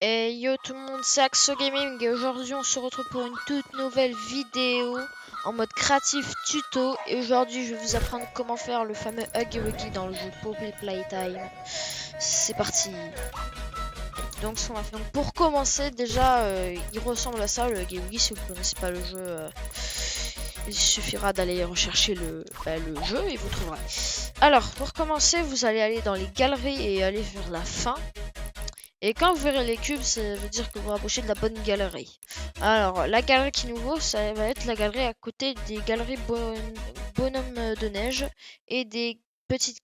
Et yo tout le monde, c'est Axo Gaming et aujourd'hui on se retrouve pour une toute nouvelle vidéo en mode créatif tuto. Et aujourd'hui je vais vous apprendre comment faire le fameux Huggy Wuggy dans le jeu Poppy Playtime. C'est parti. Donc ce qu'on va faire. Donc, pour commencer déjà il ressemble à ça le Huggy Wuggy. Si vous ne connaissez pas le jeu, il suffira d'aller rechercher le jeu et vous trouverez. Alors pour commencer vous allez aller dans les galeries et aller vers la fin. Et quand vous verrez les cubes, ça veut dire que vous rapprochez de la bonne galerie. Alors, la galerie qui nous vaut, ça va être la galerie à côté des galeries bonhommes de neige et des petits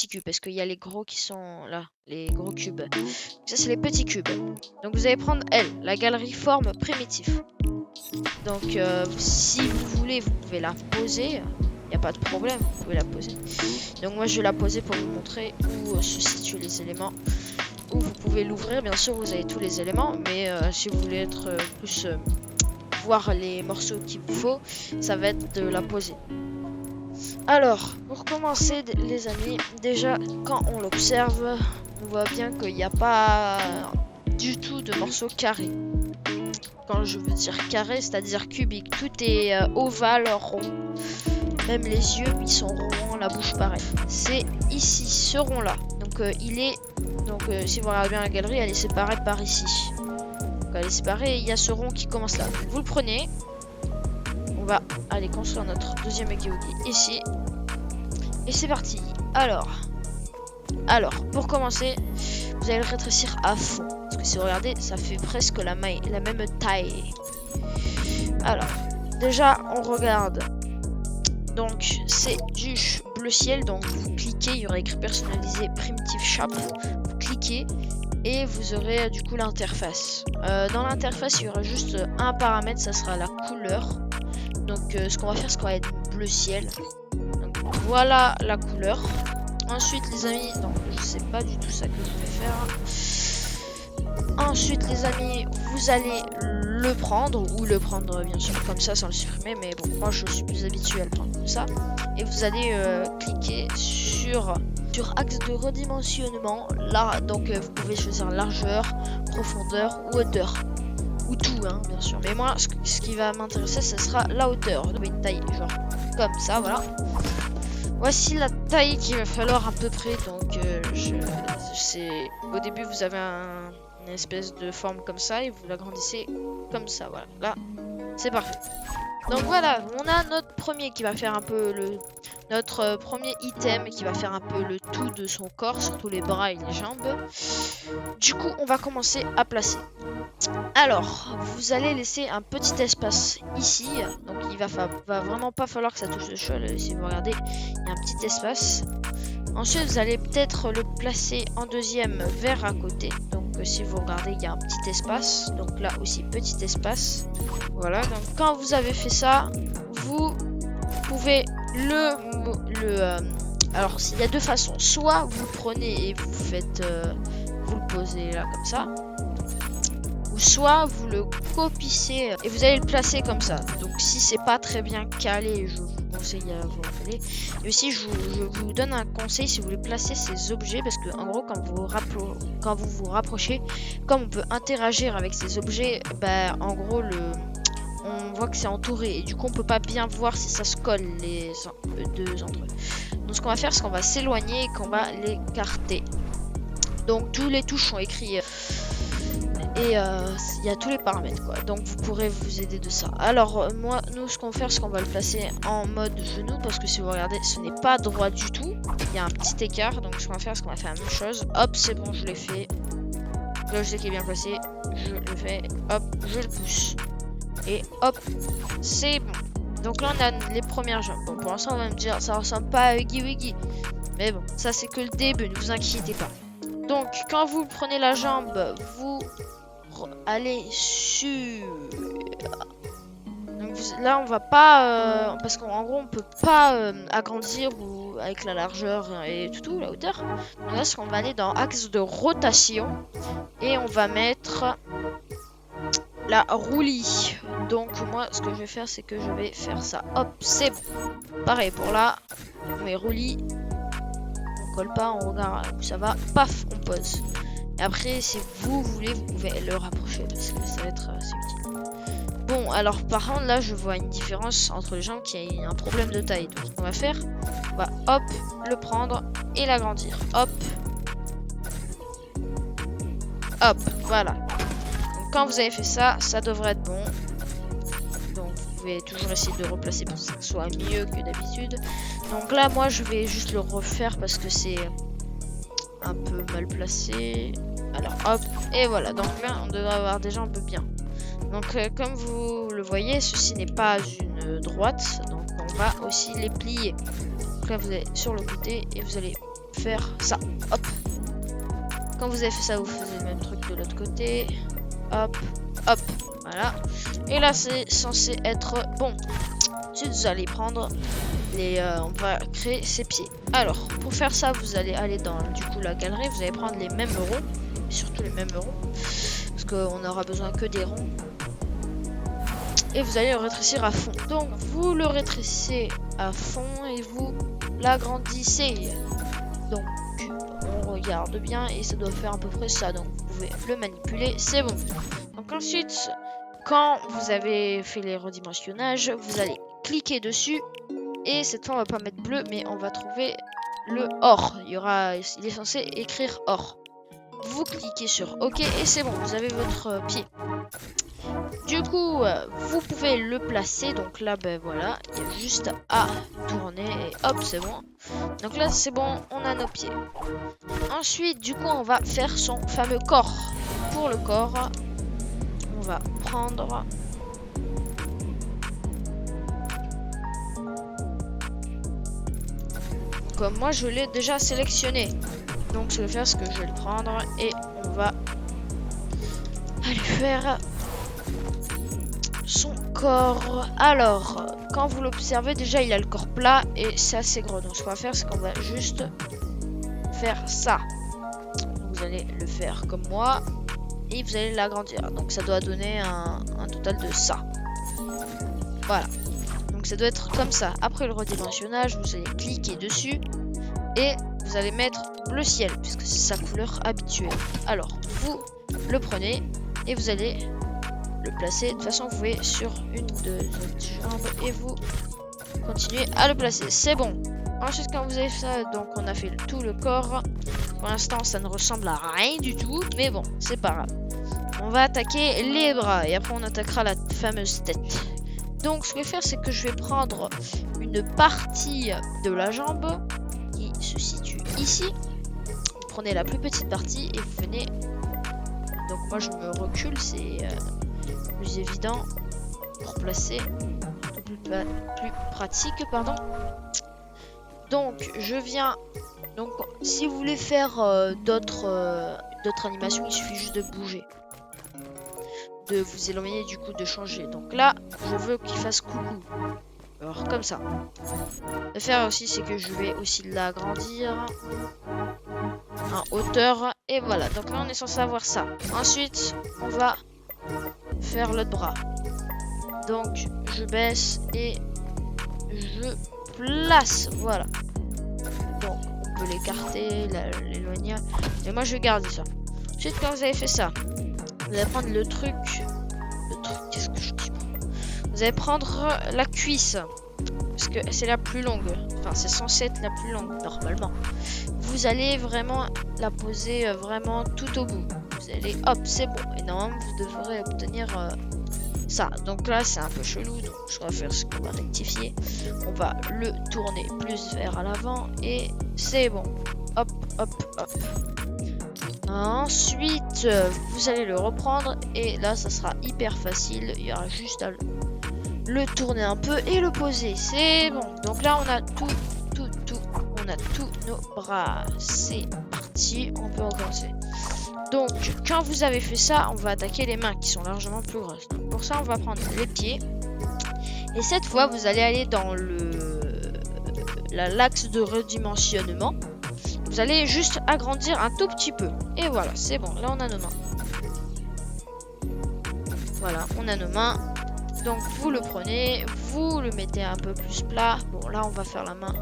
cubes. Parce qu'il y a les gros qui sont là, les gros cubes. Ça, c'est les petits cubes. Donc, vous allez prendre elle, la galerie forme primitive. Donc, si vous voulez, vous pouvez la poser. Il n'y a pas de problème, vous pouvez la poser. Donc, moi, je vais la poser pour vous montrer où se situent les éléments. Où vous pouvez l'ouvrir, bien sûr vous avez tous les éléments, mais si vous voulez être plus voir les morceaux qu'il vous faut, ça va être de la poser. Alors pour commencer les amis, déjà quand on l'observe, on voit bien qu'il n'y a pas du tout de morceaux carrés. Quand je veux dire carré, c'est-à-dire cubique, tout est ovale, rond. Même les yeux ils sont ronds, la bouche pareil. C'est ici ce rond là. Donc il est si vous regardez bien la galerie, elle est séparée par ici. Donc elle est séparée et il y a ce rond qui commence là. Vous le prenez. On va aller construire notre deuxième Huggy Wuggy ici. Et c'est parti. Alors, pour commencer, vous allez le rétrécir à fond. Parce que si vous regardez, ça fait presque la même taille. Alors, déjà, on regarde. Donc, c'est du bleu ciel. Donc, vous cliquez, il y aura écrit personnalisé primitive shop. Vous cliquez et vous aurez du coup l'interface. Dans l'interface, il y aura juste un paramètre, ça sera la couleur. Donc, ce qu'on va faire, c'est qu'on va être bleu ciel. Donc, voilà la couleur. Ensuite, les amis, non, je sais pas du tout ça que je vais faire. Ensuite, les amis, vous allez le prendre, ou le prendre bien sûr comme ça sans le supprimer, mais bon, moi je suis plus habitué à le prendre comme ça. Et vous allez cliquer sur axe de redimensionnement. Là, donc vous pouvez choisir largeur, profondeur ou hauteur. Ou tout, hein, bien sûr. Mais moi, ce qui va m'intéresser, ce sera la hauteur. Donc une taille, genre comme ça, voilà. Voici la taille qu'il va falloir à peu près. Donc, au début, vous avez une espèce de forme comme ça et vous l'agrandissez comme ça, voilà. Là, c'est parfait. Donc voilà, on a notre premier qui va faire un peu notre premier item qui va faire un peu le tout de son corps, surtout les bras et les jambes. Du coup, on va commencer à placer. Alors, vous allez laisser un petit espace ici. Donc, il va vraiment pas falloir que ça touche le sol. Si vous regardez, il y a un petit espace. Ensuite, vous allez peut-être le placer en deuxième vers à côté. Donc, si vous regardez, il y a un petit espace. Donc là aussi, petit espace. Voilà. Donc, quand vous avez fait ça, vous pouvez alors, il y a deux façons. Soit vous le prenez et vous faites, vous le posez là comme ça. Ou soit vous le copiez et vous allez le placer comme ça. Donc si c'est pas très bien calé, je vous conseille à vous rappeler. Et aussi je vous donne un conseil si vous voulez placer ces objets, parce que en gros quand vous vous rapprochez, comme on peut interagir avec ces objets, bah en gros on voit que c'est entouré et du coup on peut pas bien voir si ça se colle les deux entre eux. Donc ce qu'on va faire, c'est qu'on va s'éloigner et qu'on va l'écarter. Donc tous les touches sont écrits. Et il y a tous les paramètres quoi, donc vous pourrez vous aider de ça. Alors nous ce qu'on va faire, c'est qu'on va le placer en mode genou, parce que si vous regardez ce n'est pas droit du tout, il y a un petit écart. Donc ce qu'on va faire, c'est qu'on va faire la même chose. Hop, c'est bon, je l'ai fait. Là je sais qu'il est bien placé, je le fais, hop, je le pousse et hop, c'est bon. Donc là on a les premières jambes. Bon, pour l'instant on va me dire ça ressemble pas à Huggy Wuggy, mais bon, ça c'est que le début, ne vous inquiétez pas. Donc quand vous prenez la jambe, vous allez sur. Donc là on va pas parce qu'en gros on peut pas agrandir ou avec la largeur et tout la hauteur. Donc là, c'est qu'on va aller dans axe de rotation et on va mettre la roulis. Donc moi ce que je vais faire, c'est que je vais faire ça. Hop, c'est bon. Pareil pour là, on met roulis, on colle pas, on regarde où ça va, paf, on pose. Après, si vous voulez, vous pouvez le rapprocher parce que ça va être assez utile. Bon, alors par contre, là, je vois une différence entre les jambes qui a un problème de taille. Donc, ce qu'on va faire, on va hop, le prendre et l'agrandir. Hop. Hop, voilà. Donc, quand vous avez fait ça, ça devrait être bon. Donc, vous pouvez toujours essayer de replacer pour que ça soit mieux que d'habitude. Donc là, moi, je vais juste le refaire parce que c'est un peu mal placé. Alors, hop, et voilà. Donc là, on devrait avoir des jambes bien. Donc, comme vous le voyez, ceci n'est pas une droite. Donc, on va aussi les plier. Donc là, vous allez sur le côté et vous allez faire ça. Hop. Quand vous avez fait ça, vous faites le même truc de l'autre côté. Hop, hop, voilà. Et là, c'est censé être bon. Ensuite, vous allez prendre les... on va créer ses pieds. Alors, pour faire ça, vous allez aller dans du coup la galerie. Vous allez prendre les mêmes ronds. Surtout les mêmes ronds. Parce qu'on n'aura besoin que des ronds. Et vous allez le rétrécir à fond. Donc, vous le rétrécissez à fond et vous l'agrandissez. Donc, on regarde bien et ça doit faire à peu près ça. Donc, vous pouvez le manipuler, c'est bon. Donc, ensuite, quand vous avez fait les redimensionnages, vous allez cliquer dessus. Et cette fois, on va pas mettre bleu, mais on va trouver le or. Il est censé écrire or. Vous cliquez sur OK et c'est bon, vous avez votre pied. Du coup, vous pouvez le placer. Donc là, ben voilà, il y a juste à tourner et hop, c'est bon. Donc là, c'est bon, on a nos pieds. Ensuite, du coup, on va faire son fameux corps. Pour le corps, on va prendre... Comme moi, je l'ai déjà sélectionné. Donc, je vais faire ce que je vais le prendre et on va aller faire son corps. Alors, quand vous l'observez, déjà, il a le corps plat et c'est assez gros. Donc, ce qu'on va faire, c'est qu'on va juste faire ça. Donc, vous allez le faire comme moi et vous allez l'agrandir. Donc, ça doit donner un total de ça. Voilà. Donc, ça doit être comme ça. Après le redimensionnage, vous allez cliquer dessus et vous allez mettre bleu ciel puisque c'est sa couleur habituelle. Alors, vous le prenez et vous allez le placer. De toute façon, vous pouvez sur une de votre jambe et vous continuez à le placer. C'est bon. Ensuite, quand vous avez fait ça, donc on a fait tout le corps. Pour l'instant, ça ne ressemble à rien du tout, mais bon, c'est pas grave. On va attaquer les bras et après on attaquera la fameuse tête. Donc, ce que je vais faire, c'est que je vais prendre une partie de la jambe qui se situe ici. Vous prenez la plus petite partie et vous venez. Donc, moi, je me recule, c'est plus évident pour placer, plus pratique, pardon. Donc, je viens. Donc, si vous voulez faire d'autres animations, il suffit juste de bouger. De vous éloigner du coup, de changer. Donc là, je veux qu'il fasse coucou. Alors comme ça. Le faire aussi, c'est que je vais aussi l'agrandir en hauteur. Et voilà. Donc là, on est censé avoir ça. Ensuite, on va faire l'autre bras. Donc, je baisse et je place. Voilà. Donc, on peut l'écarter, l'éloigner. Mais moi, je garde ça. Ensuite, quand vous avez fait ça, vous allez prendre le truc. Qu'est-ce que je dis? Vous allez prendre la cuisse. Parce que c'est la plus longue. Enfin, c'est censé être la plus longue, normalement. Vous allez vraiment la poser vraiment tout au bout. Vous allez, hop, c'est bon. Et normalement, vous devrez obtenir ça. Donc là, c'est un peu chelou. Donc, je vais faire ce qu'on va rectifier. On va le tourner plus vers à l'avant. Et c'est bon. Hop, hop, hop. Ensuite, vous allez le reprendre et là, ça sera hyper facile. Il y aura juste à le tourner un peu et le poser. C'est bon. Donc là, on a tout. On a tous nos bras. C'est parti. On peut recommencer. Donc, quand vous avez fait ça, on va attaquer les mains qui sont largement plus grosses. Donc, pour ça, on va prendre les pieds. Et cette fois, vous allez aller dans l'axe de redimensionnement. Vous allez juste agrandir un tout petit peu. Et voilà, c'est bon. Là, on a nos mains. Voilà, on a nos mains. Donc, vous le prenez. Vous le mettez un peu plus plat. Bon, là, on va faire la main.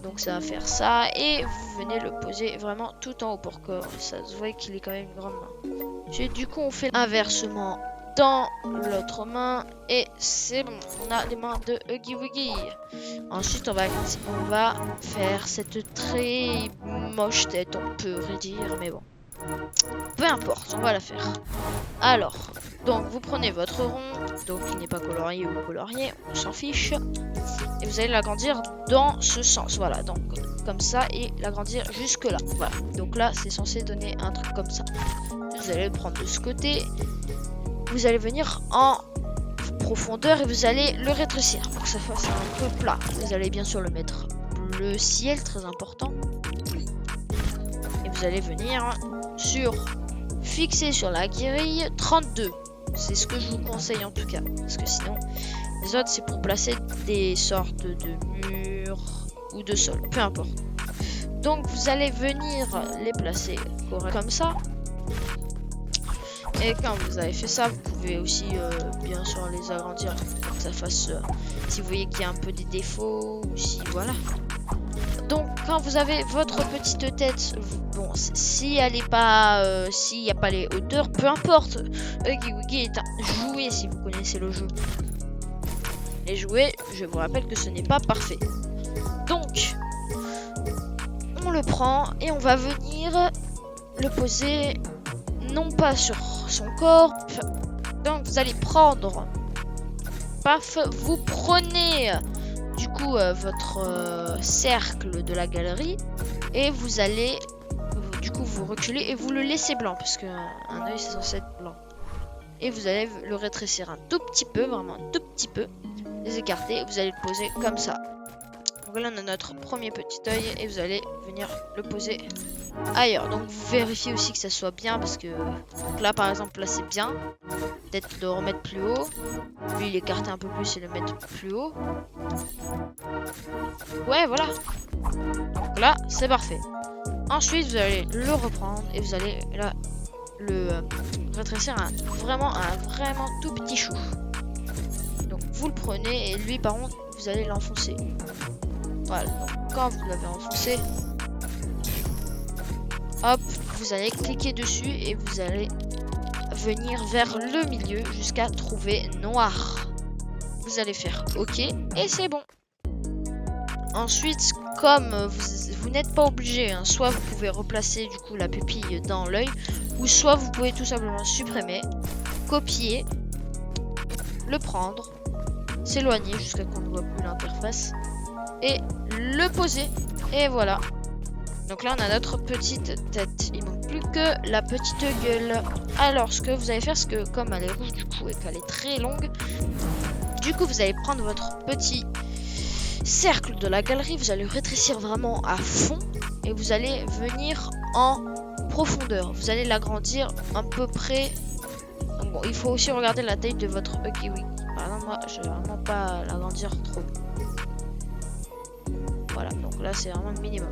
Donc, Donc ça va faire ça. Et vous venez le poser vraiment tout en haut pour que ça se voit qu'il est quand même une grande main. Et du coup, on fait l'inversement dans l'autre main. Et c'est bon, on a les mains de Huggy Wuggy. Ensuite, on va faire cette très moche tête, on pourrait dire, mais bon. Peu importe, on va la faire. Alors, donc vous prenez votre rond, donc il n'est pas colorié ou colorié, on s'en fiche. Et vous allez l'agrandir dans ce sens, voilà, donc comme ça, et l'agrandir jusque là. Voilà, donc là c'est censé donner un truc comme ça. Vous allez le prendre de ce côté, vous allez venir en profondeur et vous allez le rétrécir pour que ça fasse un peu plat. Vous allez bien sûr le mettre bleu ciel, très important. Et vous allez venir fixer sur la grille 32. C'est ce que je vous conseille en tout cas, parce que sinon les autres c'est pour placer des sortes de murs ou de sol, peu importe. Donc vous allez venir les placer comme ça. Et quand vous avez fait ça, vous pouvez aussi bien sûr les agrandir pour que ça fasse, si vous voyez qu'il y a un peu des défauts ou si voilà. Donc quand vous avez votre petite tête, bon, si elle est pas, s'il n'y a pas les hauteurs, peu importe. Huggy Wuggy est un jouet si vous connaissez le jeu. Les jouets, je vous rappelle que ce n'est pas parfait. Donc, on le prend et on va venir le poser non pas sur son corps. Donc vous allez prendre, paf, vous prenez du coup votre cercle de la galerie et vous allez du coup vous reculer et vous le laissez blanc parce que un œil c'est censé être blanc. Et vous allez le rétrécir un tout petit peu, vraiment un tout petit peu, les écarter et vous allez le poser comme ça. Donc là on a notre premier petit œil et vous allez venir le poser ailleurs. Donc vous vérifiez aussi que ça soit bien parce que donc là par exemple là c'est bien. Peut-être de remettre plus haut. Lui il écarte un peu plus et le mettre plus haut. Ouais voilà. Donc là c'est parfait. Ensuite vous allez le reprendre et vous allez là le rétrécir à vraiment tout petit chou. Donc vous le prenez et lui par contre vous allez l'enfoncer. Voilà, donc quand vous l'avez enfoncé, hop, vous allez cliquer dessus et vous allez venir vers le milieu jusqu'à trouver noir. Vous allez faire OK et c'est bon. Ensuite, comme vous n'êtes pas obligé, hein, soit vous pouvez replacer du coup la pupille dans l'œil, ou soit vous pouvez tout simplement supprimer, copier, le prendre, s'éloigner jusqu'à qu'on ne voit plus l'interface et le poser. Et voilà. Donc là on a notre petite tête. Il manque plus que la petite gueule. Alors ce que vous allez faire, c'est que comme elle est rouge du coup et qu'elle est très longue, du coup vous allez prendre votre petit cercle de la galerie, vous allez rétrécir vraiment à fond et vous allez venir en profondeur. Vous allez l'agrandir à peu près. Donc bon, il faut aussi regarder la taille de votre Huggy Wuggy. Par exemple moi je vais vraiment pas l'agrandir trop. Voilà, donc là c'est vraiment le minimum.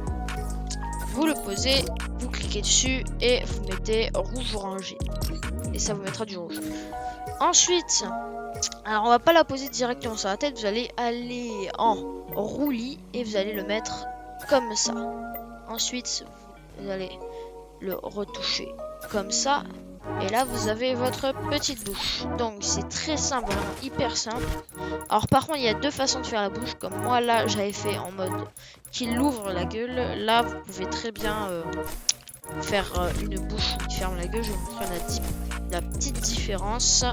Vous le posez, vous cliquez dessus et vous mettez rouge orangé. Et ça vous mettra du rouge. Ensuite, alors on va pas la poser directement sur la tête, vous allez aller en roulis et vous allez le mettre comme ça. Ensuite, vous allez le retoucher comme ça. Et là, vous avez votre petite bouche. Donc, c'est très simple, vraiment hyper simple. Alors, par contre, il y a deux façons de faire la bouche. Comme moi, là, j'avais fait en mode qu'il ouvre la gueule. Là, vous pouvez très bien faire une bouche qui ferme la gueule. Je vais vous montrer la petite différence.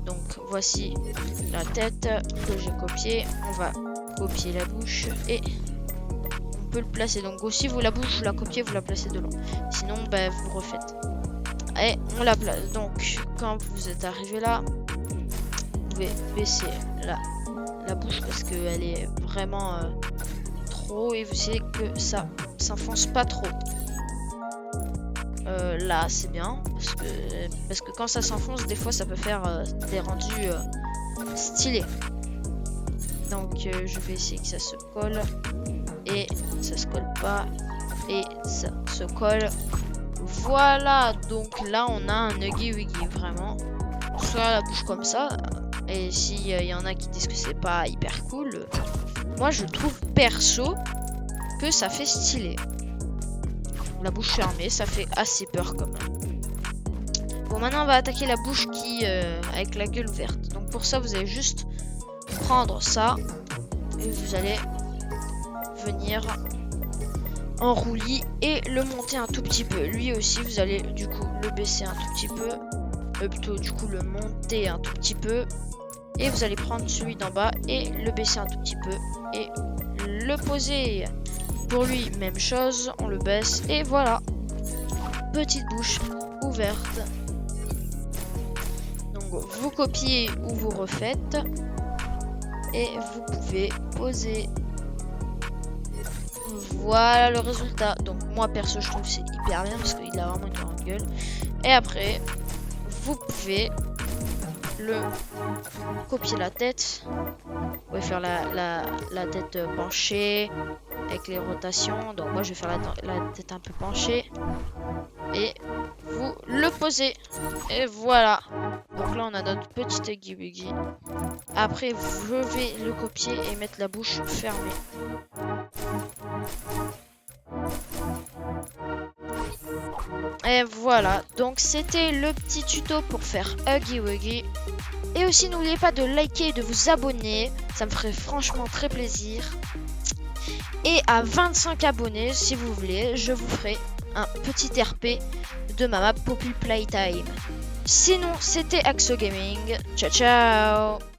Donc, voici la tête que j'ai copiée. On va copier la bouche et on peut le placer. Donc, aussi, vous la bouche, vous la copiez, vous la placez de long. Sinon, bah, vous refaites. Et on la place. Donc quand vous êtes arrivé là, vous pouvez baisser la bouche parce qu'elle est vraiment trop et vous savez que ça s'enfonce pas trop. Là c'est bien parce que quand ça s'enfonce des fois ça peut faire des rendus stylés. Donc je vais essayer que ça se colle et ça se colle pas et ça se colle. Voilà, donc là on a un Huggy Wuggy, vraiment. Soit la bouche comme ça, et s'il y en a qui disent que c'est pas hyper cool, moi je trouve perso que ça fait stylé. La bouche fermée, ça fait assez peur quand même. Bon, maintenant on va attaquer la bouche qui avec la gueule ouverte. Donc pour ça, vous allez juste prendre ça et vous allez venir en roulis et le monter un tout petit peu. Lui aussi, vous allez du coup le baisser un tout petit peu, plutôt du coup le monter un tout petit peu, et vous allez prendre celui d'en bas et le baisser un tout petit peu et le poser. Pour lui, même chose, on le baisse et voilà, petite bouche ouverte. Donc vous copiez ou vous refaites et vous pouvez poser. Voilà le résultat. Donc moi perso je trouve c'est hyper bien parce qu'il a vraiment une grande gueule. Et après vous pouvez le copier la tête. Vous pouvez faire la tête penchée avec les rotations. Donc moi je vais faire la tête un peu penchée. Et vous le posez. Et voilà. Donc là on a notre petit Huggy Wuggy. Après je vais le copier et mettre la bouche fermée. Et voilà, donc c'était le petit tuto pour faire Huggy Wuggy. Et aussi n'oubliez pas de liker et de vous abonner, ça me ferait franchement très plaisir. Et à 25 abonnés, si vous voulez, je vous ferai un petit RP de ma map Poppy Playtime. Sinon, c'était Axo Gaming. Ciao ciao.